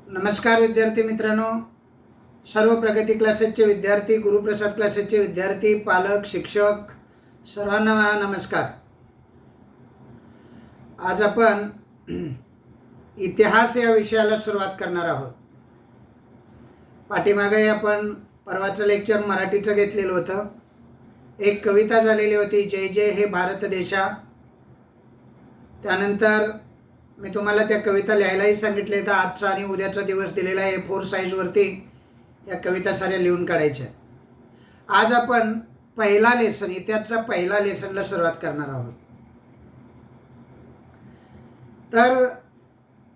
नमस्कार विद्यार्थी मित्रांनो, सर्व प्रगती क्लासेसचे विद्यार्थी, गुरुप्रसाद क्लासेसचे विद्यार्थी, पालक, शिक्षक सर्वांना नमस्कार. आज आपण इतिहास या विषयाला सुरुवात करणार आहोत. पाठीमागे आपण परवाचं लेक्चर मराठीचं घेतलेलं होतं. एक कविता झालेली होती, जय जय हे भारत देशा. त्यानंतर मी तुम्हाला त्या कविता लिहायलाही सांगितले. तर आजचा आणि उद्याचा दिवस दिलेला आहे. A4 साईजवरती या कविता साऱ्या लिहून काढायच्या. आज आपण पहिला लेसन, इतिहासचा पहिला लेसनला सुरुवात करणार आहोत. तर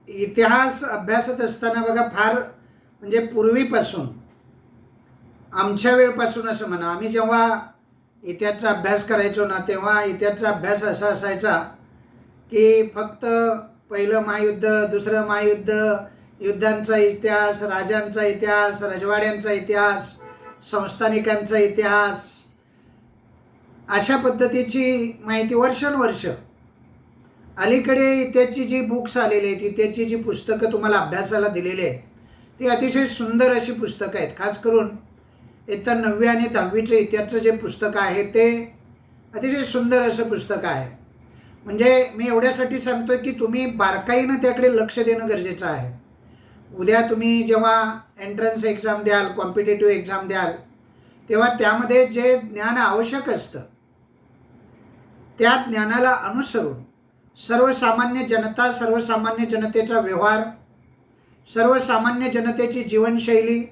इतिहास अभ्यासत असताना बघा, फार म्हणजे पूर्वीपासून, आमच्या वेळपासून असं म्हणा, आम्ही जेव्हा इतिहासचा अभ्यास करायचो ना, तेव्हा इतिहासचा अभ्यास असा असायचा की फक्त पहिलं महायुद्ध, दुसरं महायुद्ध, युद्धांचा इतिहास, राजांचा इतिहास, रजवाड्यांचा इतिहास, संस्थानिकांचा इतिहास, अशा पद्धतीची माहिती वर्षानुवर्ष. अलीकडे इतिहासची जी बुक्स आलेली आहेत, इतिहासची जी पुस्तकं तुम्हाला अभ्यासाला दिलेली आहेत, ती अतिशय सुंदर अशी पुस्तकं आहेत. खास करून इयत्ता 9वी आणि 10वीचं इतिहासचं जे पुस्तक आहे ते अतिशय सुंदर असं पुस्तक आहे. म्हणजे मी एवढ्यासाठी सांगतोय की तुम्ही बारकाईनं त्याकडे लक्ष देणं गरजेचं आहे. उद्या तुम्ही जेव्हा एंट्रन्स एक्झाम द्याल, कॉम्पिटेटिव्ह एक्झाम द्याल, तेव्हा त्यामध्ये जे ज्ञान आवश्यक असतं त्या ज्ञानाला अनुसरून सर्वसामान्य जनता, सर्वसामान्य जनतेचा व्यवहार, सर्वसामान्य जनतेची जीवनशैली,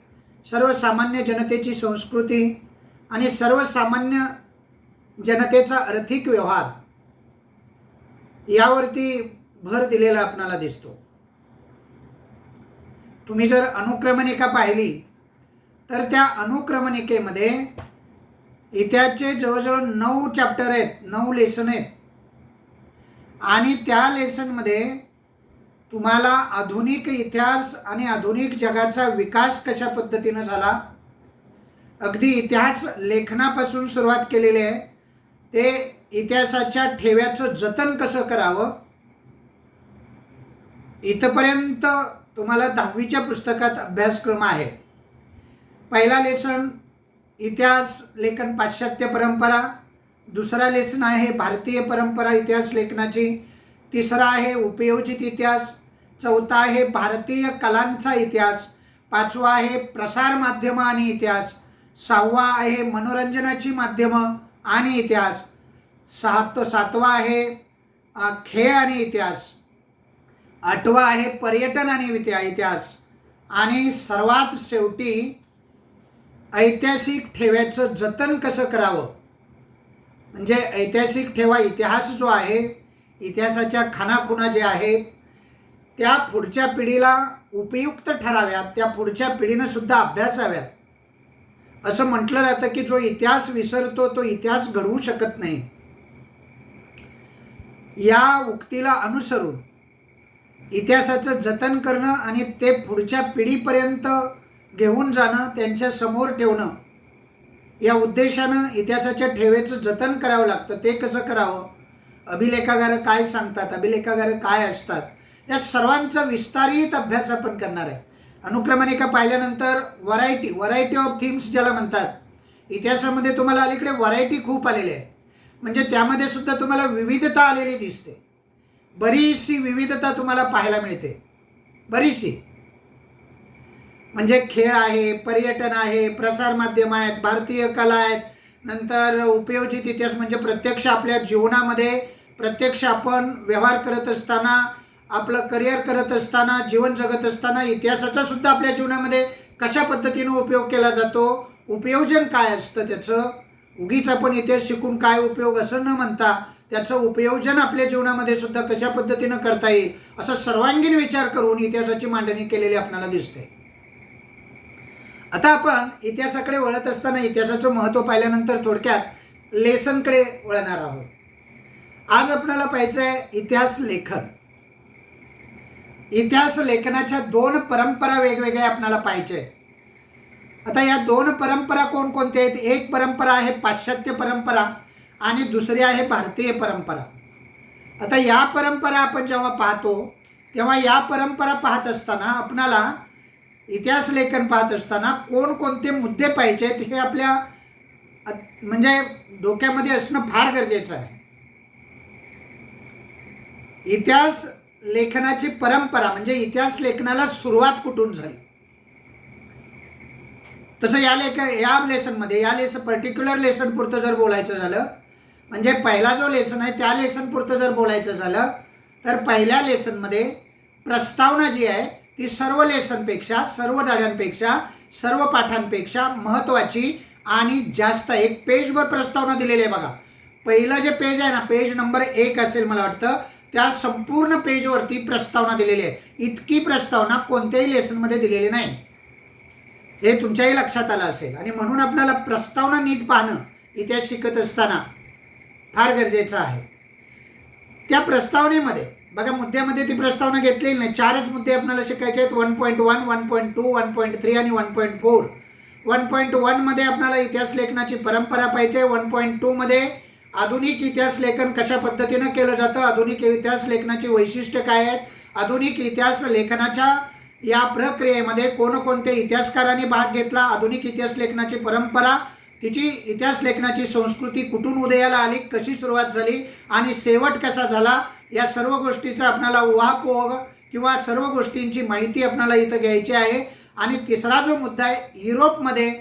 सर्वसामान्य जनतेची संस्कृती आणि सर्वसामान्य जनतेचा आर्थिक व्यवहार यावरती भर दिलेला आपणाला दिसतो. तुम्ही जर अनुक्रमणिका पाहिली तर त्या अनुक्रमणिकेमध्ये इतिहासचे जवळजवळ 9 चॅप्टर आहेत, 9 लेसन आहेत. आणि त्या लेसनमध्ये तुम्हाला आधुनिक इतिहास आणि आधुनिक जगाचा विकास कशा पद्धतीनं झाला, अगदी इतिहास लेखनापासून सुरुवात केलेली आहे. ते इतिहासाच्या ठेव्याचं जतन कसं करावं, इथपर्यंत तुम्हाला 10वीच्या पुस्तकात अभ्यासक्रम आहे. पहिला लेसन इतिहास लेखन पाश्चात्य परंपरा, दुसरा लेसन आहे भारतीय परंपरा इतिहास लेखनाची, तिसरा आहे उपयोजित इतिहास, चौथा आहे भारतीय कलांचा इतिहास, पाचवा आहे प्रसार माध्यम आणि इतिहास, 6वा आहे मनोरंजनाची माध्यमं आणि इतिहास, 7वा आहे खेळ आणि इतिहास, 8वा आहे पर्यटन आणि इतिहास, आणि सर्वात शेवटी ऐतिहासिक ठेव्याचं जतन कसं करावं. म्हणजे ऐतिहासिक ठेवा, इतिहास जो आहे, इतिहासाच्या खाणाखुणा जे आहेत त्या पुढच्या पिढीला उपयुक्त ठराव्यात, त्या पुढच्या पिढीनं सुद्धा अभ्यासाव्यात. असं म्हटलं जातं की जो इतिहास विसरतो तो इतिहास घडवू शकत नाही. या उक्तीला अनुसरून इतिहासाचं जतन करणं आणि ते पुढच्या पिढीपर्यंत घेऊन जाणं, त्यांच्या समोर ठेवणं, या उद्देशानं इतिहासाच्या ठेवेचं जतन करावं लागतं. ते कसं करावं, अभिलेखागार काय सांगतात, अभिलेखागार काय असतात, या सर्वांचा विस्तारित अभ्यास आपण करणार आहे. अनुक्रमणिका पाहिल्यानंतर व्हरायटी ऑफ थीम्स ज्याला म्हणतात, इतिहासामध्ये तुम्हाला अलीकडे व्हरायटी खूप आलेली आहे. म्हणजे त्यामध्ये सुद्धा तुम्हाला विविधता आलेली दिसते. बरीचशी विविधता तुम्हाला पाहायला मिळते, बरीचशी. म्हणजे खेळ आहे, पर्यटन आहे, प्रसार माध्यम आहेत, भारतीय कला आहेत, नंतर उपयोजित इतिहास म्हणजे प्रत्यक्ष आपल्या जीवनामध्ये, प्रत्यक्ष आपण व्यवहार करत असताना, आपलं करिअर करत असताना, जीवन जगत असताना इतिहासाचा सुद्धा आपल्या जीवनामध्ये कशा पद्धतीनं उपयोग केला जातो, उपयोजन काय असतं त्याचं. उगीच आपण इतिहास शिकून काय उपयोग असं न म्हणता त्याचं उपयोजन आपल्या जीवनामध्ये सुद्धा कशा पद्धतीनं करता येईल, असा सर्वांगीण विचार करून इतिहासाची मांडणी केलेली आपल्याला दिसते. आता आपण इतिहासाकडे वळत असताना इतिहासाचं महत्त्व पाहिल्यानंतर थोडक्यात लेसनकडे वळणार आहोत. आज आपल्याला पाहायचं आहे इतिहास लेखन. इतिहास लेखनाच्या 2 परंपरा वेगवेगळ्या आपल्याला पाहिजे. आता या 2 परंपरा कोणकोणत्या आहेत. एक परंपरा आहे पाश्चात्य परंपरा आणि दुसरी आहे भारतीय परंपरा. आता या परंपरा आपण जेव्हा पाहतो तेव्हा या परंपरा पाहत असताना आपणाला इतिहास लेखन पाहत असताना कोणकोणते मुद्दे पाहिजेत हे आपल्या म्हणजे डोक्यामध्ये असणं फार गरजेचं आहे. इतिहास लेखनाची परंपरा म्हणजे इतिहास लेखनाला सुरुवात कुठून झाली. तसं या लेसनमध्ये पर्टिक्युलर लेसन पुरतं जर बोलायचं झालं, म्हणजे पहिला जो लेसन आहे त्या लेसन पुरतं जर बोलायचं झालं तर पहिल्या लेसनमध्ये प्रस्तावना जी आहे ती सर्व लेसनपेक्षा, सर्व धड्यांपेक्षा, सर्व पाठांपेक्षा महत्त्वाची आणि जास्त. एक पेजवर प्रस्तावना दिलेली आहे बघा. पहिलं जे पेज आहे ना, पेज नंबर 1 असेल मला वाटतं, त्या संपूर्ण पेजवरती प्रस्तावना दिलेली आहे. इतकी प्रस्तावना कोणत्याही लेसनमध्ये दिलेली नाही, हे तुमच्याही लक्षात आलं असेल. आणि म्हणून आपल्याला प्रस्तावना नीट पाहणं इतिहास शिकत असताना फार गरजेचं आहे. त्या प्रस्तावनेमध्ये बघा, मुद्द्यामध्ये ती प्रस्तावना घेतलेली नाही. 4च मुद्दे आपल्याला शिकायचे आहेत. 1.1, 1.2, 1.3 आणि 1.4. 1.1 मध्ये आपल्याला इतिहास लेखनाची परंपरा पाहिजे. 1.2 मध्ये आधुनिक इतिहास लेखन कशा पद्धतीनं केलं जातं, आधुनिक इतिहास लेखनाची वैशिष्ट्य काय आहेत, आधुनिक इतिहास लेखनाच्या या प्रक्रियेमध्ये कोणकोणत्या इतिहासकारांनी भाग घेतला, आधुनिक इतिहास लेखनाची परंपरा, तिची इतिहास लेखनाची संस्कृती कुठून उदयाला आली, कशी सुरुवात झाली आणि शेवट कसा झाला, या सर्व गोष्टीचा आपल्याला उहापोह किंवा सर्व गोष्टींची माहिती आपल्याला इथं घ्यायची आहे. आणि तिसरा जो मुद्दा आहे, युरोपमध्ये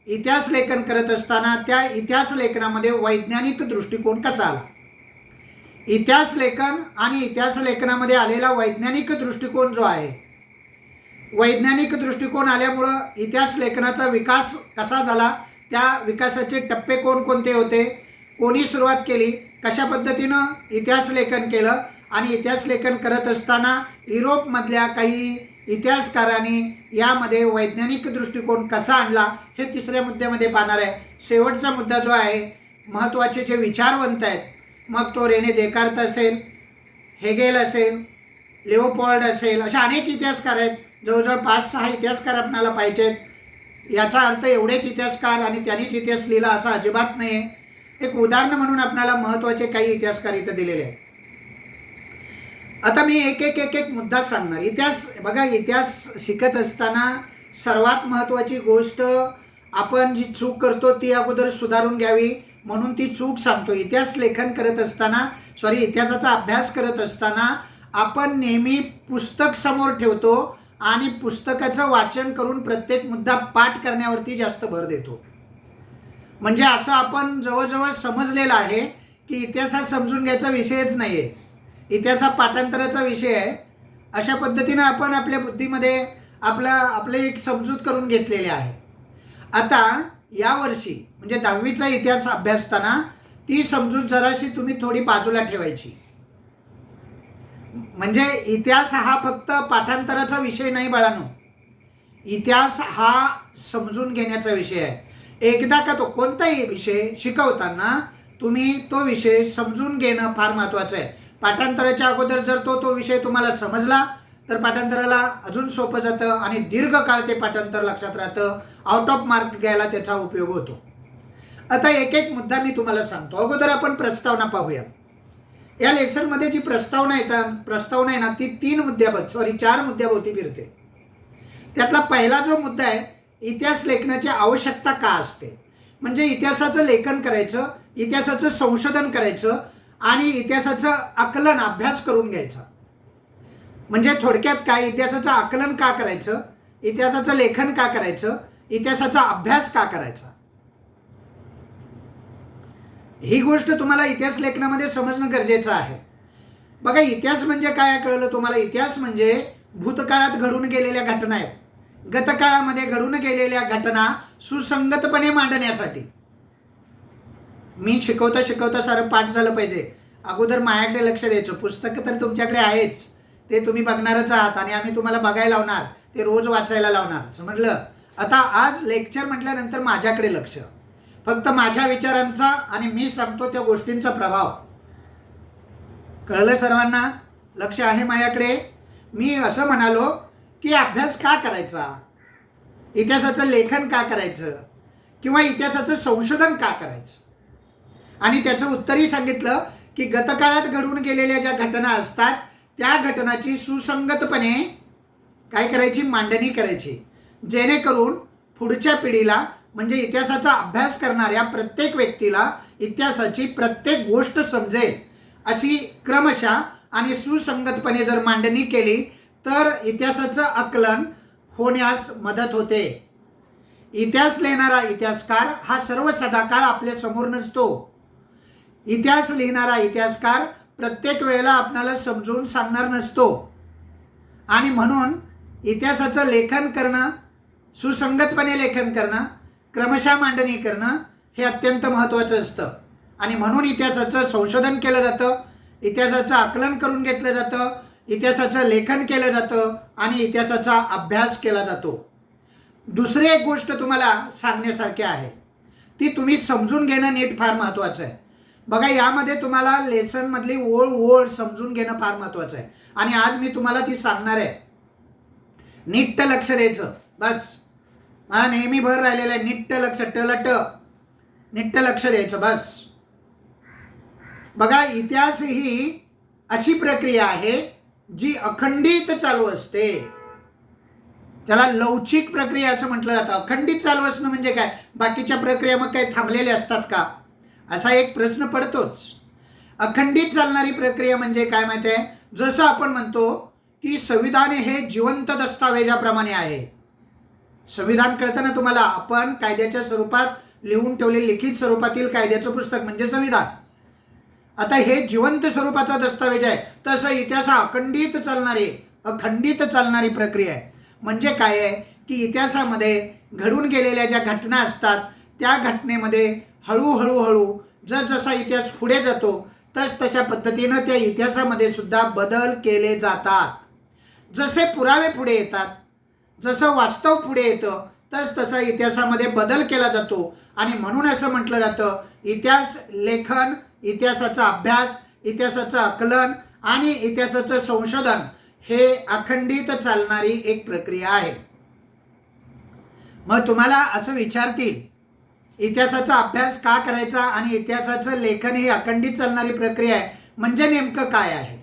इतिहास लेखन करत असताना त्या इतिहास लेखनामध्ये वैज्ञानिक दृष्टिकोन कसा आला. इतिहास लेखन आणि इतिहास लेखनामध्ये आलेला वैज्ञानिक दृष्टिकोन जो आहे, वैज्ञानिक दृष्टिकोन आल्यामुळं इतिहास लेखनाचा विकास कसा झाला, त्या विकासाचे टप्पे कोणकोणते होते, कोणी सुरुवात केली, कशा पद्धतीनं इतिहास लेखन केलं आणि इतिहास लेखन करत असताना युरोपमधल्या काही इतिहासकारांनी यामध्ये वैज्ञानिक दृष्टिकोन कसा आणला, हे तिसऱ्या मुद्द्यामध्ये पाहणार आहे. शेवटचा मुद्दा जो आहे, महत्त्वाचे जे विचारवंत आहेत, मग तो रेने देकार्त असेल, हेगेल असेल, लिओपोल्ड असेल, अशा अनेक इतिहासकार आहेत. जवळजवळ 5-6 इतिहासकार आपल्याला पाहिजेत. याचा अर्थ एवढेच इतिहासकार आणि त्यांनीच इतिहास लिहिला असं अजिबात नाही आहे. एक उदाहरण म्हणून आपल्याला महत्त्वाचे काही इतिहासकार इथं दिलेले आहेत. आता मी एक मुद्दा सांगणार. इतिहास बघा, इतिहास शिकत असताना सर्वात महत्त्वाची गोष्ट, आपण जी चूक करतो ती अगोदर सुधारून घ्यावी, म्हणून ती चूक सांगतो. इतिहास लेखन करत असताना, इतिहासाचा अभ्यास करत असताना आपण नेहमी पुस्तक समोर ठेवतो आणि पुस्तकाचं वाचन करून प्रत्येक मुद्दा पाठ करण्यावरती जास्त भर देतो. म्हणजे असं आपण जवळजवळ समजलेलं आहे की इतिहास हा समजून घ्यायचा विषयच नाही आहे, इतिहास हा पाठांतराचा विषय आहे. अशा पद्धतीनं आपण आपल्या बुद्धीमध्ये आपले एक समजूत करून घेतलेले आहे. आता यावर्षी म्हणजे 10वीचा इतिहास अभ्यासताना ती समजूत जराशी तुम्ही थोडी बाजूला ठेवायची. म्हणजे इतिहास हा फक्त पाठांतराचा विषय नाही बाळांनो, इतिहास हा समजून घेण्याचा विषय आहे. एकदा का तो कोणताही विषय शिकवताना तुम्ही तो विषय समजून घेणं फार महत्त्वाचं आहे. पाठांतराच्या अगोदर जर तो विषय तुम्हाला समजला तर पाठांतराला अजून सोपं जातं आणि दीर्घकाळ ते पाठांतर लक्षात राहतं. आउट ऑफ मार्क घ्यायला त्याचा उपयोग होतो. आता एक मुद्दा मी तुम्हाला सांगतो. अगोदर आपण प्रस्तावना पाहूया. या लेसनमध्ये जी प्रस्तावना आहे ना, ती 4 मुद्द्याभोवती फिरते. त्यातला पहिला जो मुद्दा आहे, इतिहास लेखनाची आवश्यकता का असते. म्हणजे इतिहासाचं लेखन करायचं, इतिहासाचं संशोधन करायचं आणि इतिहासाचं आकलन, अभ्यास करून घ्यायचा. म्हणजे थोडक्यात काय, इतिहासाचं आकलन का करायचं, इतिहासाचं लेखन का करायचं, इतिहासाचा अभ्यास का करायचा, ही गोष्ट तुम्हाला इतिहास लेखनामध्ये समजणं गरजेचं आहे. बघा, इतिहास म्हणजे काय कळलं तुम्हाला. इतिहास म्हणजे भूतकाळात घडून गेलेल्या घटना आहेत, गतकाळामध्ये घडून गेलेल्या घटना सुसंगतपणे मांडण्यासाठी. मी शिकवता सारं पाठ झालं पाहिजे. अगोदर माझ्याकडे लक्ष द्यायचं. पुस्तकं तर तुमच्याकडे आहेच, ते तुम्ही बघणारच आहात आणि आम्ही तुम्हाला बघायला लावणार, ते रोज वाचायला लावणार, समजलं. आता आज लेक्चर म्हटल्यानंतर माझ्याकडे लक्ष, फक्त माझ्या विचारांचा आणि मी सांगतो त्या गोष्टींचा प्रभाव. कळलं सर्वांना, लक्ष आहे माझ्याकडे. मी असं म्हणालो की अभ्यास का करायचा, इतिहासाचं लेखन का करायचं किंवा इतिहासाचं संशोधन का करायचं, आणि त्याचं उत्तरही सांगितलं की गतकाळात घडून गेलेल्या ज्या घटना असतात त्या घटनाची सुसंगतपणे काय करायची, मांडणी करायची, जेणेकरून पुढच्या पिढीला म्हणजे इतिहासाचा अभ्यास करणाऱ्या प्रत्येक व्यक्तीला इतिहासाची प्रत्येक गोष्ट समजेल अशी क्रमशः आणि सुसंगतपणे जर मांडणी केली तर इतिहासाचं आकलन होण्यास मदत होते. इतिहास लिहिणारा इतिहासकार हा सर्व सदाकाळ आपल्या समोर नसतो. इतिहास लिहिणारा इतिहासकार प्रत्येक वेळेला आपल्याला समजून सांगणार नसतो आणि म्हणून इतिहासाचं लेखन करणं, सुसंगतपणे लेखन करणं, क्रमशः मांडणी करणं हे अत्यंत महत्त्वाचं असतं. आणि म्हणून इतिहासाचं संशोधन केलं जातं, इतिहासाचं आकलन करून घेतलं जातं, इतिहासाचं लेखन केलं जातं आणि इतिहासाचा अभ्यास केला जातो. दुसरी एक गोष्ट तुम्हाला सांगण्यासारखी आहे, ती तुम्ही समजून घेणं नीट फार महत्त्वाचं आहे. बघा, यामध्ये तुम्हाला लेसनमधली ओळ समजून घेणं फार महत्त्वाचं आहे आणि आज मी तुम्हाला ती सांगणार आहे. नीट लक्ष द्यायचं. बस, मला नेहमी भर राहिलेलं आहे, नीट लक्ष, नीट लक्ष द्यायचं बस. बघा, इतिहास ही अशी प्रक्रिया आहे जी अखंडित चालू असते. त्याला लवचिक प्रक्रिया असं म्हटलं जातं. अखंडित चालू असणं म्हणजे काय, बाकीच्या प्रक्रिया मग काही थांबलेल्या असतात का, असा एक प्रश्न पडतोच. अखंडित चालणारी प्रक्रिया म्हणजे काय माहिती आहे, जसं आपण म्हणतो की संविधान हे जिवंत दस्तावेजाप्रमाणे आहे. संविधान कळतं ना तुम्हाला, आपण कायद्याच्या स्वरूपात लिहून ठेवले लिखित स्वरूपातील कायद्याचं पुस्तक म्हणजे संविधान. आता हे जिवंत स्वरूपाचा दस्तावेज आहे, तसं इतिहास हा अखंडित चालणारी प्रक्रिया आहे. म्हणजे काय आहे की इतिहासामध्ये घडून गेलेल्या ज्या घटना असतात त्या घटनेमध्ये हळूहळू जसा इतिहास पुढे जातो तशा पद्धतीनं त्या इतिहासामध्ये सुद्धा बदल केले जातात. जसे पुरावे पुढे येतात, जसं वास्तव पुढे येतं तसा इतिहासामध्ये बदल केला जातो. आणि म्हणून असं म्हटलं जातं, इतिहास लेखन, इतिहासाचा अभ्यास, इतिहासाचं आकलन आणि इतिहासाचं संशोधन हे अखंडित चालणारी एक प्रक्रिया आहे. मग तुम्हाला असं विचारतील, इतिहासाचा अभ्यास का करायचा आणि इतिहासाचं लेखन ही अखंडित चालणारी प्रक्रिया आहे म्हणजे नेमकं काय आहे.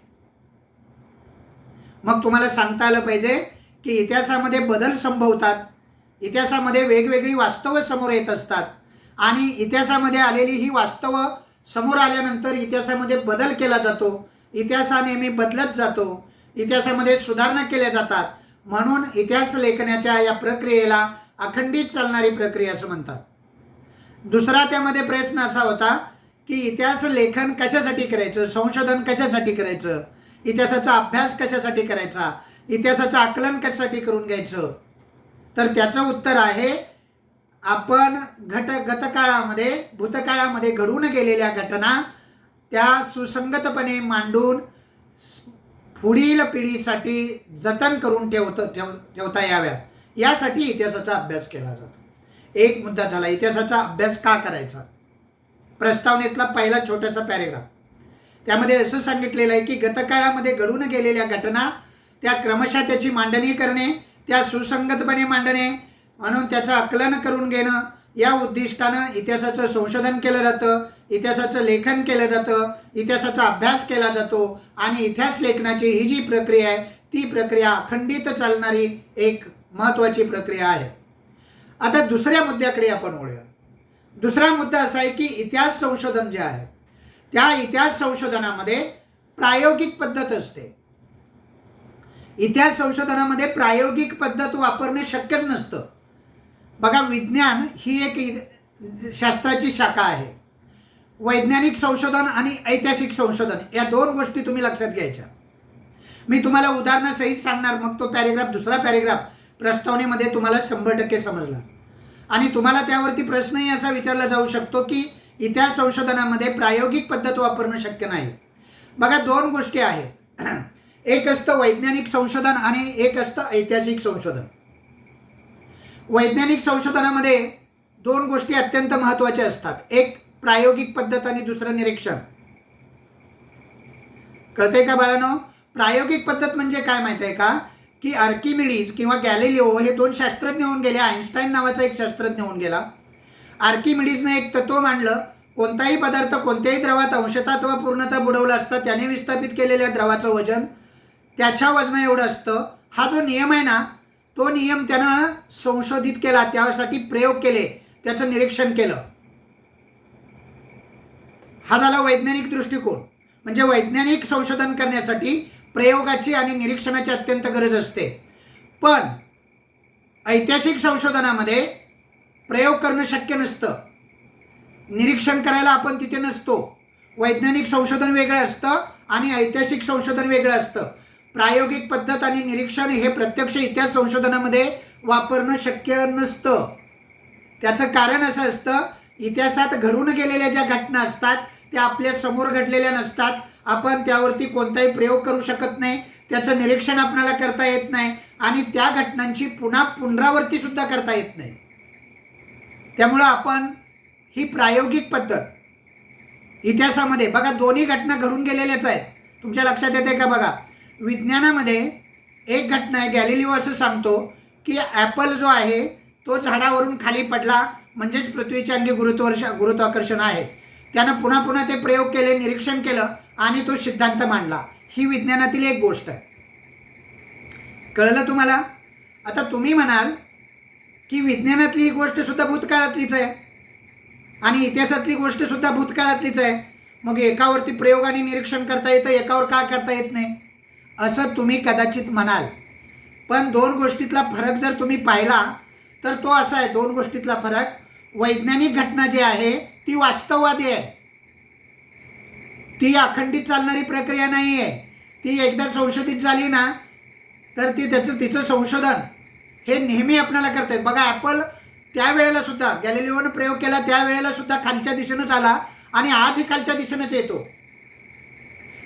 मग तुम्हाला सांगता आलं पाहिजे की इतिहासामध्ये बदल संभवतात, इतिहासामध्ये वेगवेगळी वास्तवं समोर येत असतात आणि इतिहासामध्ये आलेली ही वास्तवं समोर आल्यानंतर इतिहासामध्ये बदल केला जातो. इतिहास हा नेहमी बदलत जातो, इतिहासामध्ये सुधारणा केल्या जातात. म्हणून इतिहास लेखनाच्या या प्रक्रियेला अखंडित चालणारी प्रक्रिया असं म्हणतात. दुसरा त्यामध्ये प्रश्न असा होता की इतिहास लेखन कशासाठी करायचं, संशोधन कशासाठी करायचं, इतिहासाचा अभ्यास कशासाठी करायचा, इतिहासाचं आकलन कशासाठी करून घ्यायचं. तर त्याचं उत्तर आहे, आपण भूतकाळामध्ये घडून गेलेल्या घटना त्या सुसंगतपणे मांडून पुढील पिढीसाठी जतन करून ठेवता याव्यात, यासाठी इतिहासाचा अभ्यास केला जातो. एक मुद्दा झाला, इतिहासाचा अभ्यास का करायचा. प्रस्तावनेतला पहिला छोटासा पॅरेग्राफ, त्यामध्ये असं सांगितलेलं आहे की गतकाळामध्ये घडून गेलेल्या घटना त्या क्रमशः त्याची मांडणी करणे, त्या सुसंगतपणे मांडणे, म्हणून त्याचं आकलन करून घेणं, या उद्दिष्टानं इतिहासाचं संशोधन केलं जातं, इतिहासाचं लेखन केलं जातं, इतिहासाचा अभ्यास केला जातो. आणि इतिहास लेखनाची ही जी प्रक्रिया आहे ती प्रक्रिया अखंडित चालणारी एक महत्त्वाची प्रक्रिया आहे. आता दुसऱ्या मुद्द्याकडे आपण वळूया. दुसरा मुद्दा असा आहे की इतिहास संशोधन जे आहे त्या इतिहास संशोधनामध्ये प्रायोगिक पद्धत असते. इतिहास संशोधनामध्ये प्रायोगिक पद्धत वापरणे शक्यच नसतं. बघा, विज्ञान ही एक शास्त्राची शाखा आहे. वैज्ञानिक संशोधन आणि ऐतिहासिक संशोधन या दोन गोष्टी तुम्ही लक्षात घ्यायच्या. मी तुम्हाला उदाहरणासहित सांगणार, मग तो दुसरा पॅरेग्राफ प्रस्तावनेमध्ये तुम्हाला 100% समजला. आणि तुम्हाला त्यावरती प्रश्नही असा विचारला जाऊ शकतो की इतिहास संशोधनामध्ये प्रायोगिक पद्धत वापरणं शक्य नाही. बघा, दोन गोष्टी आहेत, एक असतं वैज्ञानिक संशोधन आणि एक असतं ऐतिहासिक संशोधन. वैज्ञानिक संशोधनामध्ये दोन गोष्टी अत्यंत महत्त्वाच्या असतात, एक प्रायोगिक पद्धत आणि दुसरं निरीक्षण. कळतंय का बाळांनो? प्रायोगिक पद्धत म्हणजे काय माहिती आहे का, की आर्किमिडीज किंवा गॅलिलिओ हे दोन शास्त्रज्ञ होऊन गेले. आइन्स्टाईन नावाचा एक शास्त्रज्ञ होऊन गेला. आर्किमिडीजने एक तत्व मांडलं, कोणताही पदार्थ कोणत्याही द्रवात अंशतः अथवा पूर्णतः बुडवला असता त्याने विस्थापित केलेल्या द्रवाचं वजन त्याच्या वजना एवढं असतं. हा जो नियम आहे ना, तो नियम त्यानं संशोधित केला, त्यासाठी प्रयोग केले, त्याचं निरीक्षण केलं. हा झाला वैज्ञानिक दृष्टिकोन. म्हणजे वैज्ञानिक संशोधन करण्यासाठी प्रयोगाची आणि निरीक्षणाची अत्यंत गरज असते. पण ऐतिहासिक संशोधनामध्ये प्रयोग करणं शक्य नसतं, निरीक्षण करायला आपण तिथे नसतो. वैज्ञानिक संशोधन वेगळं असतं आणि ऐतिहासिक संशोधन वेगळं असतं. प्रायोगिक पद्धत आणि निरीक्षण हे प्रत्यक्ष इतिहास संशोधनामध्ये वापरणं शक्य नसतं. त्याचं कारण असं असतं, इतिहासात घडून गेलेल्या ज्या घटना असतात त्या आपल्या समोर घडलेल्या नसतात. आपण त्यावरती कोणताही प्रयोग करू शकत नाही, त्याचं निरीक्षण आपल्याला करता येत नाही आणि त्या घटनांची पुनरावृत्ती सुद्धा करता येत नाही. त्यामुळं आपण ही प्रायोगिक पद्धत इतिहासामध्ये बघा, दोन्ही घटना घडून गेलेल्याच आहेत. तुमच्या लक्षात येते का बघा, विज्ञानामध्ये एक घटना आहे, गॅलिलिओ असं सांगतो की ॲपल जो आहे तो झाडावरून खाली पडला, म्हणजेच पृथ्वीच्या अंगी गुरुत्वाकर्षण आहे. त्यानं पुन्हा पुन्हा ते प्रयोग केले, निरीक्षण केलं आणि तो सिद्धांत मांडला. ही विज्ञानातील एक गोष्ट आहे. कळलं तुम्हाला? आता तुम्ही म्हणाल की विज्ञानातली ही गोष्ट सुद्धा भूतकाळातलीच आहे आणि इतिहासातली गोष्ट सुद्धा भूतकाळातलीच आहे, मग एकावरती प्रयोग आणि निरीक्षण करता येतं, एकावर का करता येत नाही, असं तुम्ही कदाचित म्हणाल. पण दोन गोष्टीतला फरक जर तुम्ही पाहिला तर तो असा आहे, दोन गोष्टीतला फरक, वैज्ञानिक घटना जी आहे ती वास्तववादी आहे, ती अखंडित चालणारी प्रक्रिया नाही आहे. ती एकदा संशोधित झाली ना तर तिचं संशोधन हे नेहमी आपल्याला करतात. बघा, ॲपल त्यावेळेला सुद्धा गॅलिलिओनं प्रयोग केला, त्यावेळेला सुद्धा खालच्या दिशेनंच आला आणि आजही खालच्या दिशेनंच येतो.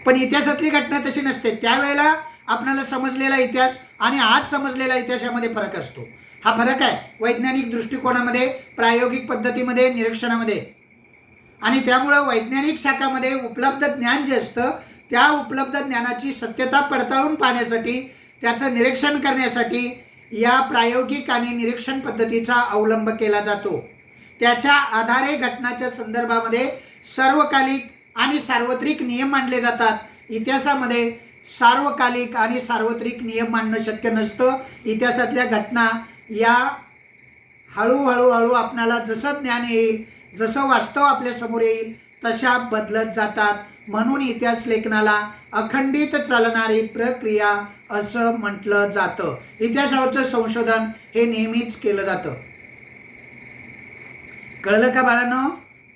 पण इतिहासातली घटना तशी नसते. त्यावेळेला आपल्याला समजलेला इतिहास आणि आज समजलेला इतिहास यामध्ये फरक असतो. हा फरक आहे वैज्ञानिक दृष्टिकोनामध्ये, प्रायोगिक पद्धतीमध्ये, निरीक्षणामध्ये. आणि त्यामुळं वैज्ञानिक शाखामध्ये उपलब्ध ज्ञान जे असतं त्या उपलब्ध ज्ञानाची सत्यता पडताळून पाहण्यासाठी, त्याचं निरीक्षण करण्यासाठी या प्रायोगिक आणि निरीक्षण पद्धतीचा अवलंब केला जातो. त्याच्या आधारे घटनाच्या संदर्भामध्ये सार्वकालिक आणि सार्वत्रिक नियम मांडले जातात. इतिहासामध्ये सार्वकालिक आणि सार्वत्रिक नियम मांडणं शक्य नसतं. इतिहासातल्या घटना या हळूहळू आपणाला जसं ज्ञान येईल, जसं वास्तव आपल्या समोर येईल तशा बदलत जातात. म्हणून इतिहास लेखनाला अखंडित चालणारी प्रक्रिया असं म्हटलं जातं. इतिहासावरचं संशोधन हे नेहमीच केलं जातं. कळलं का बाळांनो?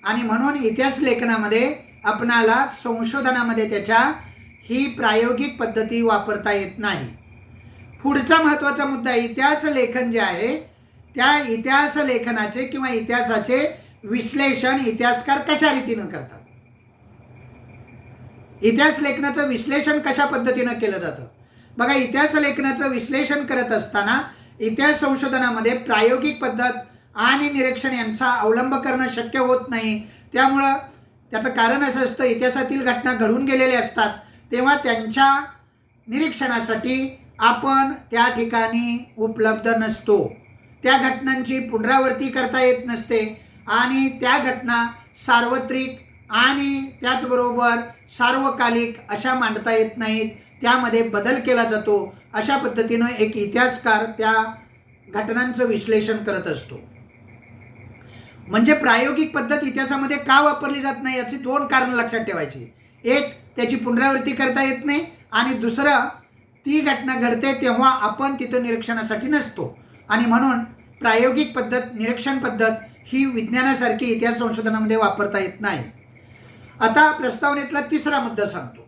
आणि म्हणून इतिहास लेखनामध्ये आपणाला संशोधनामध्ये त्याच्या ही प्रायोगिक पद्धती वापरता येत नाही. पुढचा महत्त्वाचा मुद्दा, इतिहास लेखन जे आहे त्या इतिहास लेखनाचे किंवा इतिहासाचे विश्लेषण इतिहासकार कशा रीतीनं करतात. इतिहास लेखनाचं विश्लेषण कशा पद्धतीनं केलं जातं. बघा, इतिहास लेखनाचं विश्लेषण करत असताना इतिहास संशोधनामध्ये प्रायोगिक पद्धत आणि निरीक्षण यांचा अवलंब करणं शक्य होत नाही. त्यामुळं त्याचं कारण असं असतं, इतिहासातील घटना घडून गेलेल्या असतात तेव्हा त्यांच्या निरीक्षणासाठी आपण त्या ठिकाणी उपलब्ध नसतो. त्या घटनांची पुनरावृत्ती करता येत नसते आणि त्या घटना सार्वत्रिक आणि त्याचबरोबर सार्वकालिक अशा मांडता येत नाहीत. त्यामध्ये बदल केला जातो. अशा पद्धतीनं एक इतिहासकार त्या घटनांचं विश्लेषण करत असतो. म्हणजे प्रायोगिक पद्धत इतिहासामध्ये का वापरली जात नाही याची दोन कारणं लक्षात ठेवायची. एक, त्याची पुनरावृत्ती करता येत नाही आणि दुसरं, ती घटना घडते तेव्हा आपण तिथं निरीक्षणासाठी नसतो आणि म्हणून प्रायोगिक पद्धत, निरीक्षण पद्धत ही विज्ञानासारखी इतिहास संशोधनामध्ये वापरता येत नाही. आता प्रस्तावनेतला तिसरा मुद्दा सांगतो.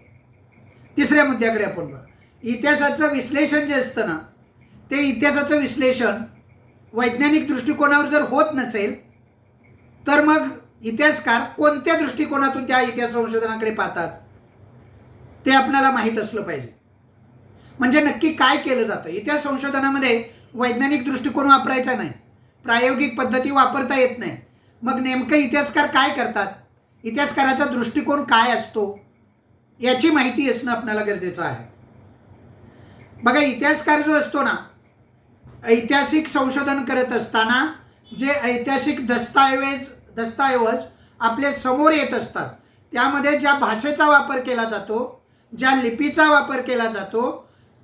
तिसऱ्या मुद्द्याकडे आपण बघा. इतिहासाचं विश्लेषण जे असतं ना, ते इतिहासाचं विश्लेषण वैज्ञानिक दृष्टिकोनावर जर होत नसेल तर मग इतिहासकार कोणत्या दृष्टिकोनातून त्या इतिहास संशोधनाकडे पाहतात ते आपल्याला माहीत असलं पाहिजे. म्हणजे नक्की काय केलं जातं. इतिहास संशोधनामध्ये वैज्ञानिक दृष्टिकोन वापरायचा नाही, प्रायोगिक पद्धती वापरता येत नाही. मग नेमकं इतिहासकार काय करतात, इतिहासकाराचा दृष्टिकोन काय असतो याची माहिती असणं आपल्याला गरजेचं आहे. बघा, इतिहासकार जो असतो ना, ऐतिहासिक संशोधन करत असताना जे ऐतिहासिक दस्तऐवज आपल्या समोर येत असतात त्यामध्ये ज्या भाषेचा वापर केला जातो, ज्या लिपीचा वापर केला जातो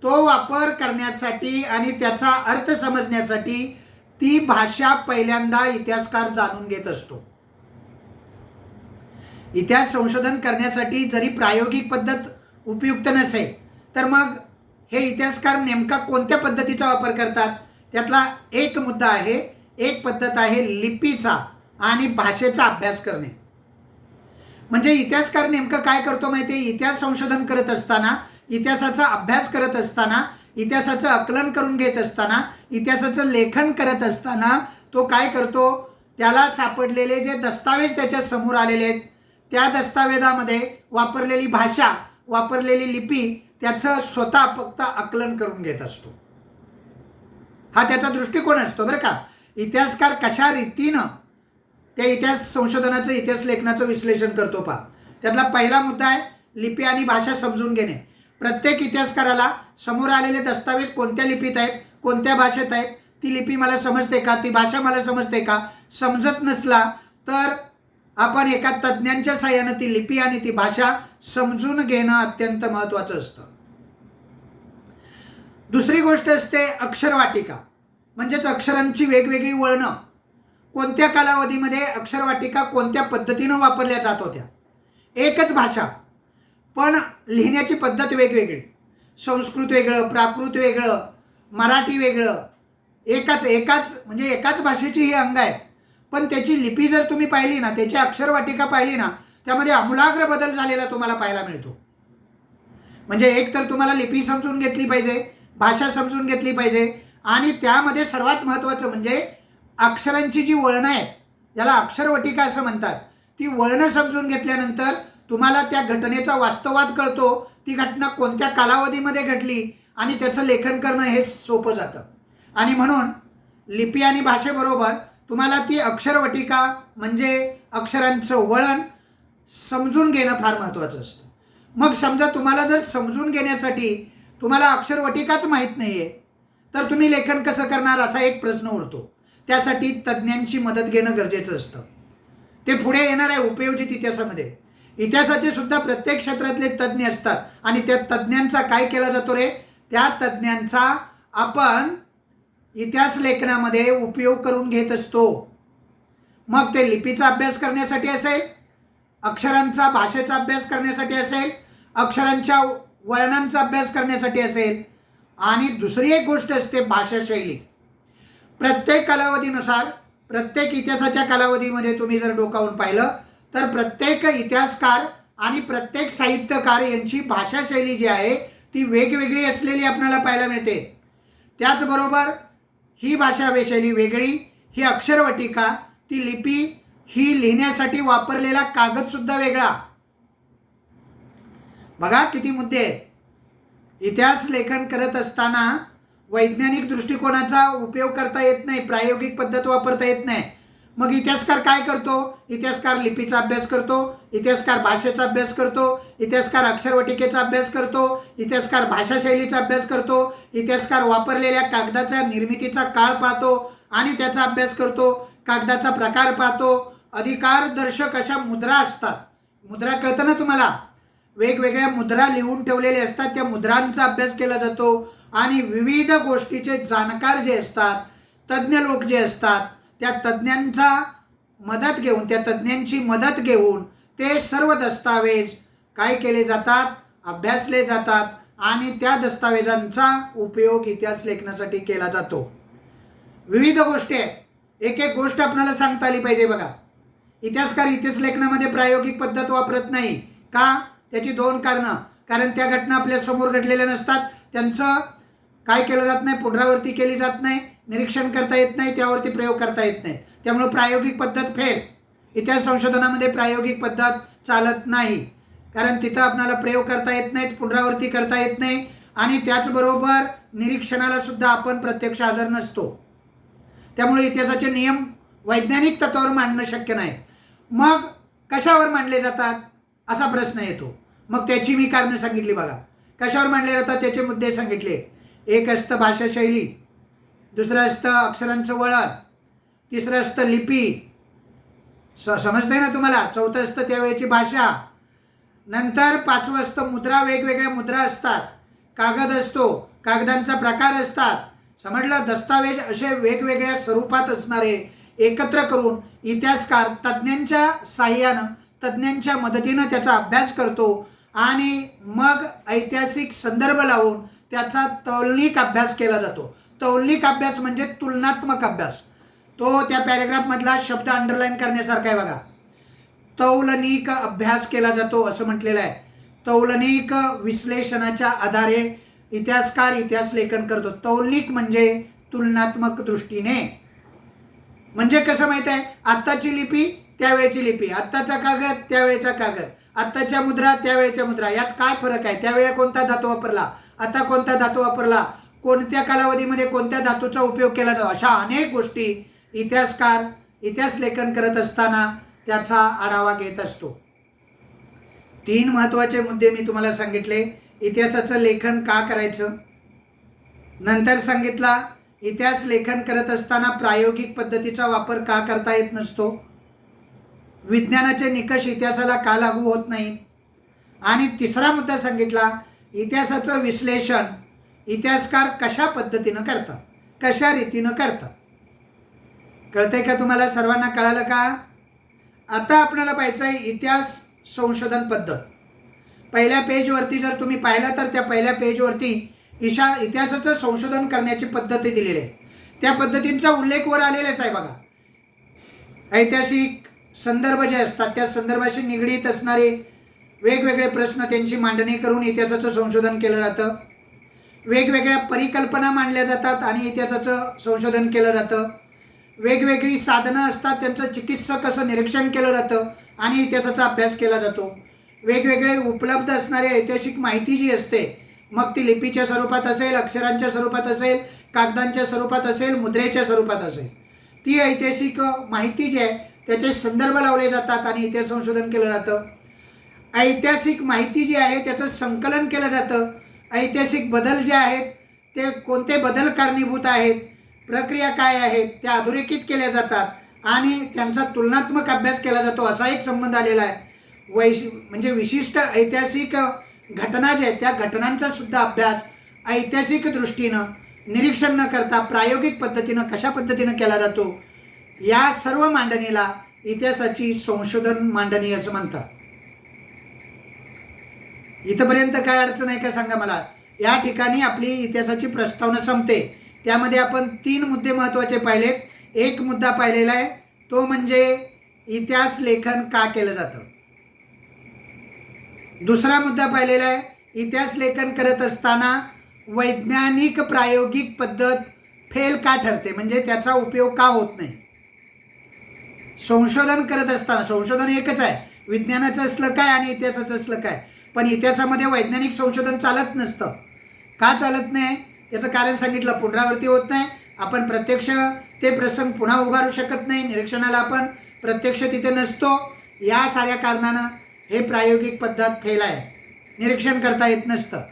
तो वापर करण्यासाठी आणि त्याचा अर्थ समजण्यासाठी ती भाषा पहिल्यांदा इतिहासकार जाणून घेत असतो. इतिहास संशोधन करण्यासाठी जरी प्रायोगिक पद्धत उपयुक्त नसेल तर मग हे इतिहासकार नेमका कोणत्या पद्धतीचा वापर करतात, त्यातला एक मुद्दा आहे, एक पद्धत आहे लिपीचा आणि भाषेचा अभ्यास करणे. म्हणजे इतिहासकार नेमकं काय करतो माहिती आहे, इतिहास संशोधन करत असताना, इतिहासाचा अभ्यास करत असताना, इतिहासाचं आकलन करून घेत असताना, इतिहासाचं लेखन करत असताना तो काय करतो, त्याला सापडलेले जे दस्तावेज त्याच्या समोर आलेले आहेत त्या दस्तावेजामध्ये वापरलेली भाषा, वापरलेली लिपी त्याचं स्वतः फक्त आकलन करून घेत असतो. हा त्याचा दृष्टिकोन असतो बरं का. इतिहासकार कशा रीतीनं त्या इतिहास संशोधनाचं, इतिहास लेखनाचं विश्लेषण करतो पहा. त्यातला पहिला मुद्दा आहे लिपी आणि भाषा समजून घेणे. प्रत्येक इतिहासकाराला समोर आलेले दस्तावेज कोणत्या लिपीत आहेत, कोणत्या भाषेत आहेत, ती लिपी मला समजते का, ती भाषा मला समजते का. समजत नसला तर आपण एका तज्ज्ञांच्या साहाय्यानं ती लिपी आणि ती भाषा समजून घेणं अत्यंत महत्त्वाचं असतं. दुसरी गोष्ट असते अक्षरवाटिका, म्हणजेच अक्षरांची वेगवेगळी वळणं. कोणत्या कालावधीमध्ये अक्षरवाटिका कोणत्या पद्धतीनं वापरल्या जात होत्या. एकच भाषा पण लिहिण्याची पद्धत वेगवेगळी. संस्कृत वेगळं, प्राकृत वेगळं, मराठी वेगळं. एकाच भाषेची ही अंग आहेत, पण त्याची लिपी जर तुम्ही पाहिली ना, त्याची अक्षरवाटिका पाहिली ना, त्यामध्ये आमूलाग्र बदल झालेला तुम्हाला पाहायला मिळतो. म्हणजे एक तर तुम्हाला लिपी समजून घेतली पाहिजे, भाषा समजून घेतली पाहिजे, आणि त्यामध्ये सर्वात महत्त्वाचं म्हणजे अक्षरांची जी वळणं आहेत, ज्याला अक्षरवटिका असं म्हणतात, ती वळणं समजून घेतल्यानंतर तुम्हाला त्या घटनेचा वास्तवात कळतो, ती घटना कोणत्या कालावधीमध्ये घडली आणि त्याचं लेखन करणं हे सोपं जातं. आणि म्हणून लिपी आणि भाषेबरोबर तुम्हाला ती अक्षरवटिका म्हणजे अक्षरांचं वळण समजून घेणं फार महत्त्वाचं असतं. मग समजा तुम्हाला जर समजून घेण्यासाठी तुम्हाला अक्षरवटिकाच माहीत नाही आहे तर तुम्ही लेखन कसं करणार असा एक प्रश्न उरतो. त्यासाठी तज्ज्ञांची मदत घेणं गरजेचं असतं. ते पुढे येणार आहे उपयोजित इतिहासामध्ये. इतिहासाचे सुद्धा प्रत्येक क्षेत्रातले तज्ज्ञ असतात आणि त्या तज्ज्ञांचा काय केला जातो रे, त्या तज्ज्ञांचा आपण इतिहास लेखनामध्ये उपयोग करून घेत असतो. मग ते लिपीचा अभ्यास करण्यासाठी असेल, अक्षरांचा भाषेचा अभ्यास करण्यासाठी असेल, अक्षरांच्या वळणांचा अभ्यास करण्यासाठी असेल. आणि दुसरी एक गोष्ट असते भाषाशैली. प्रत्येक कालावधीनुसार, प्रत्येक इतिहासाच्या कालावधीमध्ये तुम्ही जर डोकावून पाहिलं तर प्रत्येक इतिहासकार आणि प्रत्येक साहित्यकार यांची भाषाशैली जी आहे ती वेगवेगळी असलेली आपल्याला पाहायला मिळते. त्याचबरोबर ही भाषाशैली वेगळी, ही अक्षरवटिका, ती लिपी, ही लिहिण्यासाठी वापरलेला कागदसुद्धा वेगळा. बघा किती मुद्दे आहेत. इतिहास लेखन करत असताना वैज्ञानिक दृष्टिकोनाचा उपयोग करता येत नाही, प्रायोगिक पद्धत वापरता येत नाही. मग इतिहासकार काय करतो, इतिहासकार लिपीचा अभ्यास करतो, इतिहासकार भाषेचा अभ्यास करतो, इतिहासकार अक्षरवटिकेचा अभ्यास करतो, इतिहासकार भाषाशैलीचा अभ्यास करतो, इतिहासकार वापरलेल्या कागदाच्या निर्मितीचा काळ पाहतो आणि त्याचा अभ्यास करतो, कागदाचा प्रकार पाहतो. अधिकारदर्शक अशा मुद्रा असतात. मुद्रा कळतं ना तुम्हाला, वेगवेगळ्या मुद्रा लिहून ठेवलेल्या असतात, त्या मुद्रांचा अभ्यास केला जातो. आणि विविध गोष्टीचे जाणकार जे असतात, तज्ज्ञ लोक जे असतात, त्या तज्ज्ञांचा मदत घेऊन, त्या तज्ज्ञांची मदत घेऊन ते सर्व दस्तावेज काय केले जातात, अभ्यासले जातात आणि त्या दस्तावेजांचा उपयोग इतिहास लेखनासाठी केला जातो. विविध गोष्टी आहेत. एक एक गोष्ट आपल्याला सांगता आली पाहिजे. बघा, इतिहासकार इतिहास लेखनामध्ये प्रायोगिक पद्धत वापरत नाही का, त्याची दोन कारणं. कारण त्या घटना आपल्या समोर घडलेल्या नसतात, त्यांचं काय केलं जात नाही, पुनरावृत्ती केली जात नाही, निरीक्षण करता येत नाही, त्यावरती प्रयोग करता येत नाही. त्यामुळे प्रायोगिक पद्धत फेल. इतिहास संशोधनामध्ये प्रायोगिक पद्धत चालत नाही, कारण तिथं आपल्याला प्रयोग करता येत नाहीत, पुनरावृत्ती करता येत नाही आणि त्याचबरोबर निरीक्षणाला सुद्धा आपण प्रत्यक्ष हजर नसतो. त्यामुळे इतिहासाचे नियम वैज्ञानिक तत्वावर मांडणं शक्य नाही. मग कशावर मांडले जातात असा प्रश्न येतो. मग त्याची मी कारणं सांगितली. बघा, कशावर मांडले जातात त्याचे मुद्दे सांगितले. एक असतं भाषाशैली, दुसरं असतं अक्षरांचं वळण, तिसरं असतं लिपी, समजतंय ना तुम्हाला, चौथं असतं त्यावेळेची भाषा, नंतर पाचवं असतं मुद्रा. वेगवेगळ्या मुद्रा असतात, कागद असतो, कागदांचा प्रकार असतात, समजलं, दस्तावेज असे वेगवेगळ्या स्वरूपात असणारे एकत्र करून इतिहासकार तज्ज्ञांच्या साह्यानं, तज्ज्ञांच्या मदतीनं त्याचा अभ्यास करतो आणि मग ऐतिहासिक संदर्भ लावून त्याचा तौलनिक अभ्यास केला जातो. तौलनिक अभ्यास म्हणजे तुलनात्मक अभ्यास. तो त्या पॅरेग्राफमधला शब्द अंडरलाईन करण्यासारखा आहे बघा. तौलनिक अभ्यास केला जातो असं म्हटलेलं आहे. तौलनिक विश्लेषणाच्या आधारे इतिहासकार इतिहास लेखन करतो. तौलनिक म्हणजे तुलनात्मक दृष्टीने. म्हणजे कसं माहित आहे, आत्ताची लिपी त्यावेळेची लिपी, आत्ताचा कागद त्यावेळेचा कागद, आत्ताच्या मुद्रा त्यावेळेच्या मुद्रा, यात काय फरक आहे, त्यावेळेला कोणता धातू वापरला, आता कोणता धातू वापरला, कोणत्या कालावधीमध्ये कोणत्या धातूचा उपयोग केला जातो, अशा अनेक गोष्टी इतिहासकार इतिहास लेखन करत असताना त्याचा आढावा घेत असतो. 3 महत्त्वाचे मुद्दे मी तुम्हाला सांगितले. इतिहासाचं लेखन का करायचं, नंतर सांगितला इतिहास लेखन करत असताना प्रायोगिक पद्धतीचा वापर का करता येत नसतो, विज्ञानाचे निकष इतिहासाला का लागू होत नाहीत, आणि तिसरा मुद्दा सांगितला इतिहासाचं विश्लेषण इतिहासकार कशा पद्धतीनं करतात, कशा रीतीनं करतात. कळतंय का तुम्हाला, सर्वांना कळालं का? आता आपल्याला पाहायचं आहे इतिहास संशोधन पद्धत. पहिल्या पेजवरती जर तुम्ही पाहिलं तर त्या पहिल्या पेजवरती इतिहासाचं संशोधन करण्याची पद्धती दिलेली आहे. त्या पद्धतींचा उल्लेख वर आलेलाच आहे बघा. ऐतिहासिक संदर्भ जे असतात त्या संदर्भाशी निगडीत असणारे वेगवेगळे प्रश्न त्यांची मांडणी करून इतिहासाचं संशोधन केलं जातं. वेगवेगळ्या परिकल्पना मांडल्या जातात आणि इतिहासाचं संशोधन केलं जातं. वेगवेगळी साधनं असतात, त्यांचं चिकित्सक असं निरीक्षण केलं जातं आणि इतिहासाचा अभ्यास केला जातो. वेगवेगळे उपलब्ध असणारी ऐतिहासिक माहिती जी असते, मग ती लिपीच्या स्वरूपात असेल, अक्षरांच्या स्वरूपात असेल, कागदांच्या स्वरूपात असेल, मुद्रेच्या स्वरूपात असेल, ती ऐतिहासिक माहिती जी आहे त्याचे संदर्भ लावले जातात आणि इतिहास संशोधन केलं जातं. ऐतिहासिक माहिती जी आहे त्याचं संकलन केलं जातं. ऐतिहासिक बदल जे आहेत ते कोणते बदल कारणीभूत आहेत, प्रक्रिया काय आहेत त्या अधोरेखित केल्या जातात आणि त्यांचा तुलनात्मक अभ्यास केला जातो. असा एक संबंध आलेला आहे. म्हणजे विशिष्ट ऐतिहासिक घटना ज्या आहेत त्या घटनांचा सुद्धा अभ्यास ऐतिहासिक दृष्टीनं निरीक्षण न करता प्रायोगिक पद्धतीनं कशा पद्धतीनं केला जातो, या सर्व मांडणीला इतिहासाची संशोधन मांडणी असं म्हणतात. इथपर्यंत काय अडचण आहे का सांगा मला. या ठिकाणी आपली इतिहासाची प्रस्तावना संपते. त्यामध्ये आपण 3 मुद्दे महत्त्वाचे पाहिलेत. एक मुद्दा पाहिलेला आहे तो म्हणजे इतिहास लेखन का केलं जातं. दुसरा मुद्दा पाहिलेला आहे इतिहास लेखन करत असताना वैज्ञानिक प्रायोगिक पद्धत फेल का ठरते, म्हणजे त्याचा उपयोग का होत नाही. संशोधन करत असताना संशोधन एकच आहे, विज्ञानाचं असलं काय आणि इतिहासाचं असलं काय, पण इतिहासामध्ये वैज्ञानिक संशोधन चालत नसतं. का चालत नाही याचं कारण सांगितलं. पुनरावृत्ती होत नाही, आपण प्रत्यक्ष ते प्रसंग पुन्हा उभारू शकत नाही, निरीक्षणाला आपण प्रत्यक्ष तिथे नसतो. या साऱ्या कारणानं हे प्रायोगिक पद्धत फेल आहे, निरीक्षण करता येत नसतं.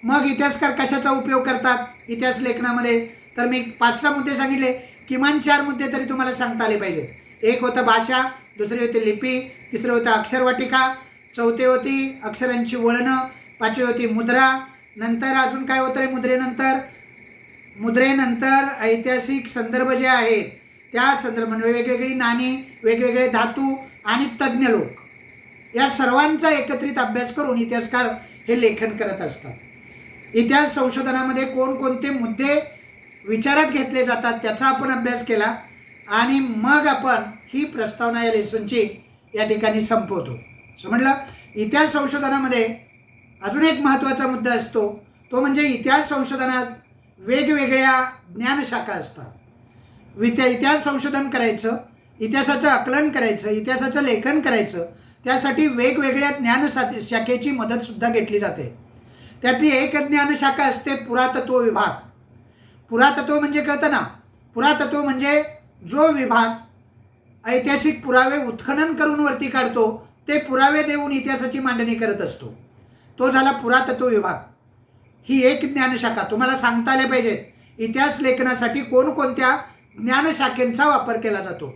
मग इतिहासकार कशाचा उपयोग करतात इतिहास लेखनामध्ये, तर मी 5-6 मुद्दे सांगितले. किमान 4 मुद्दे तरी तुम्हाला सांगता आले पाहिजे. एक होतं भाषा, दुसरी होती लिपी, तिसरी होतं अक्षरवाटिका, चौथी होती अक्षरांची वळणं, 5वी होती मुद्रा. नंतर अजून काय होतं रे मुद्रेनंतर ऐतिहासिक संदर्भ जे आहेत त्या संदर्भ म्हणजे वेगवेगळी नाणी, वेगवेगळे धातू आणि तज्ज्ञ लोक, या सर्वांचा एकत्रित अभ्यास करून इतिहासकार हे लेखन करत असतात. इतिहास संशोधनामध्ये कोणकोणते मुद्दे विचारात घेतले जातात त्याचा आपण अभ्यास केला आणि मग आपण ही प्रस्तावना या लेसनची या ठिकाणी संपवतो. समजलं. इतिहास संशोधनामध्ये अजून एक महत्त्वाचा मुद्दा असतो तो म्हणजे इतिहास संशोधनात वेगवेगळ्या ज्ञानशाखा असतात. इतिहास संशोधन करायचं, इतिहासाचं आकलन करायचं, इतिहासाचं लेखन करायचं, त्यासाठी वेगवेगळ्या ज्ञानशाखेची मदतसुद्धा घेतली जाते. त्यातली एक ज्ञानशाखा असते पुरातत्व विभाग. पुरातत्व म्हणजे कळतं ना, पुरातत्व म्हणजे जो विभाग ऐतिहासिक पुरावे उत्खनन करून वरती काढतो, ते पुरावे देऊन इतिहासाची मांडणी करत असतो, तो झाला पुरातत्व विभाग. ही एक ज्ञानशाखा. तुम्हाला सांगता आल्या पाहिजेत इतिहास लेखनासाठी कोणकोणत्या ज्ञानशाखेंचा वापर केला जातो.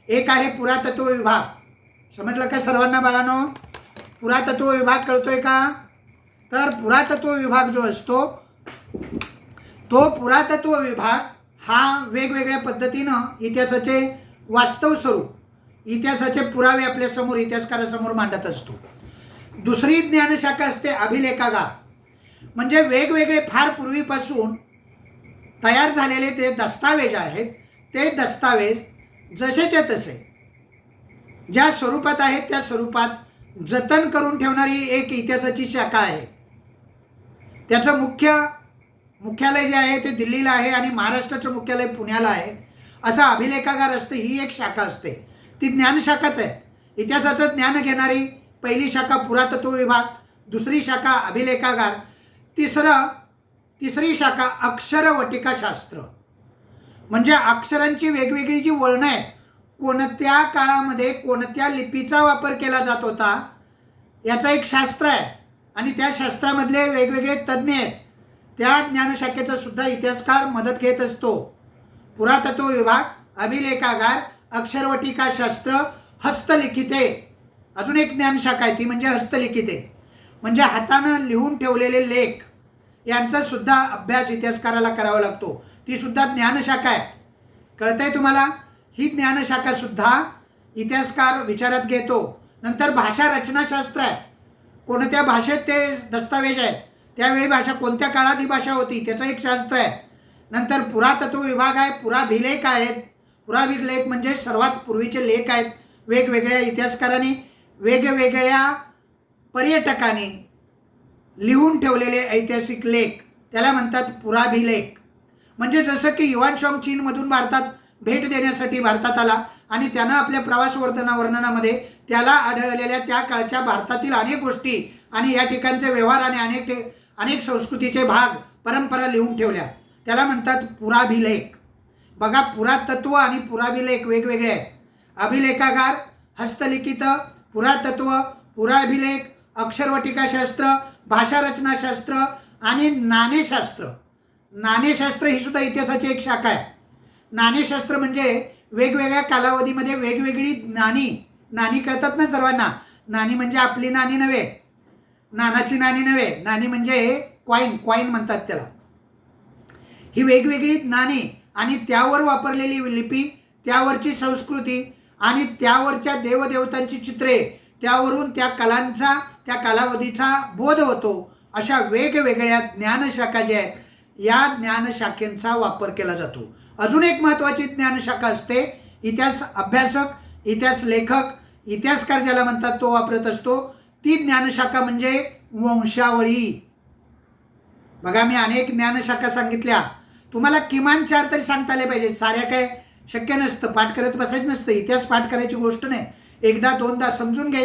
एक आहे पुरातत्व विभाग. समजलं का सर्वांना बाळांनो? पुरातत्व विभाग कळतोय का? तर पुरातत्व विभाग जो असतो तो पुरातत्व विभाग हा वेगवेगळ्या पद्धतीनं इतिहासाचे वास्तव स्वरूप, इतिहासाचे पुरावे आपल्यासमोर इतिहासकारासमोर मांडत असतो. दुसरी ज्ञानशाखा असते अभिलेखागार. म्हणजे वेगवेगळे फार पूर्वीपासून तयार झालेले ते दस्तावेज आहेत, ते दस्तावेज जसेच्या तसे ज्या स्वरूपात आहेत त्या स्वरूपात जतन करून ठेवणारी एक इतिहासाची शाखा आहे. त्याचं मुख्यालय जे आहे ते दिल्लीला आहे आणि महाराष्ट्राचं मुख्यालय पुण्याला आहे. असा अभिलेखागार असते, ही एक शाखा असते, ती ज्ञानशाखाच आहे. इतिहासाचं ज्ञान घेणारी पहिली शाखा पुरातत्व विभाग, दुसरी शाखा अभिलेखागार, तिसरी शाखा अक्षरवटिकाशास्त्र. म्हणजे अक्षरांची वेगवेगळी जी वळणं आहेत, कोणत्या काळामध्ये कोणत्या लिपीचा वापर केला जात होता याचा एक शास्त्र आहे आणि त्या शास्त्रामधले वेगवेगळे तज्ज्ञ आहेत. त्या ज्ञानशाखेचा सुद्धा इतिहासकार मदत घेत असतो. पुरातत्व विभाग, अभिलेखागार, अक्षरवटिकाशास्त्र, हस्तलिखिते. अजून एक ज्ञानशाखा आहे ती म्हणजे हस्तलिखिते. म्हणजे हातानं लिहून ठेवलेले लेख यांचा सुद्धा अभ्यास इतिहासकाराला करावा लागतो. ती सुद्धा ज्ञानशाखा आहे. कळतंय तुम्हाला? ही ज्ञानशाखा सुद्धा इतिहासकार विचारात घेतो. नंतर भाषा रचनाशास्त्र आहे. कोणत्या भाषेत ते दस्तावेज आहेत, त्यावेळी भाषा कोणत्या काळात ही भाषा होती त्याचं एक शास्त्र आहे. नंतर पुरातत्व विभाग आहे. पुराभिलेख आहेत. पुराभिलेख म्हणजे सर्वात पूर्वीचे लेख आहेत. वेगवेगळ्या इतिहासकारांनी, वेगवेगळ्या पर्यटकांनी लिहून ठेवलेले ऐतिहासिक लेख, त्याला म्हणतात पुराभिलेख. म्हणजे जसं की युवान शॉंग चीनमधून भारतात भेट देण्यासाठी भारतात आला आणि त्यानं आपल्या प्रवास वर्णनामध्ये त्याला आढळलेल्या त्या काळच्या भारतातील अनेक गोष्टी आणि या ठिकाणचे व्यवहार आणि अनेक संस्कृतीचे भाग, परंपरा लिहून ठेवल्या, त्याला म्हणतात पुराभिलेख. बघा, पुरातत्व आणि पुराभिलेख वेगवेगळे आहेत. अभिलेखागार, हस्तलिखित, पुरातत्व, पुराभिलेख, अक्षरवटिकाशास्त्र, भाषा रचनाशास्त्र आणि नाणेशास्त्र. नाणेशास्त्र ही सुद्धा इतिहासाची एक शाखा आहे. नाणेशास्त्र म्हणजे वेगवेगळ्या कालावधीमध्ये वेगवेगळी नाणी कळतात ना सर्वांना. नाणी म्हणजे आपली नाणी नव्हे, नानाची नाणी नव्हे, नाणी म्हणजे कॉईन म्हणतात त्याला. ही वेगवेगळी नाणी आणि त्यावर वापरलेली लिपी, त्यावरची संस्कृती आणि त्यावरच्या देवदेवतांची चित्रे, त्यावरून त्या कलांचा, त्या कालावधीचा बोध होतो. अशा वेगवेगळ्या ज्ञानशाखा ज्या आहेत, या ज्ञानशाखेचा वापर केला जातो. अजून एक महत्त्वाची ज्ञानशाखा असते इतिहास अभ्यासक, इतिहास लेखक, इतिहासकार ज्याला म्हणतात तो वापरत असतो. ती ज्ञानशाखा म्हणजे वंशावळी. बघा, मी अनेक ज्ञानशाखा सांगितल्या, तुम्हाला किमान 4 तरी सांगता आले पाहिजे. साऱ्या काय शक्य नसतं, पाठ करत बसायचं नसतं. इतिहास पाठ करायची गोष्ट नाही, एकदा दोनदा समजून घ्यायचं.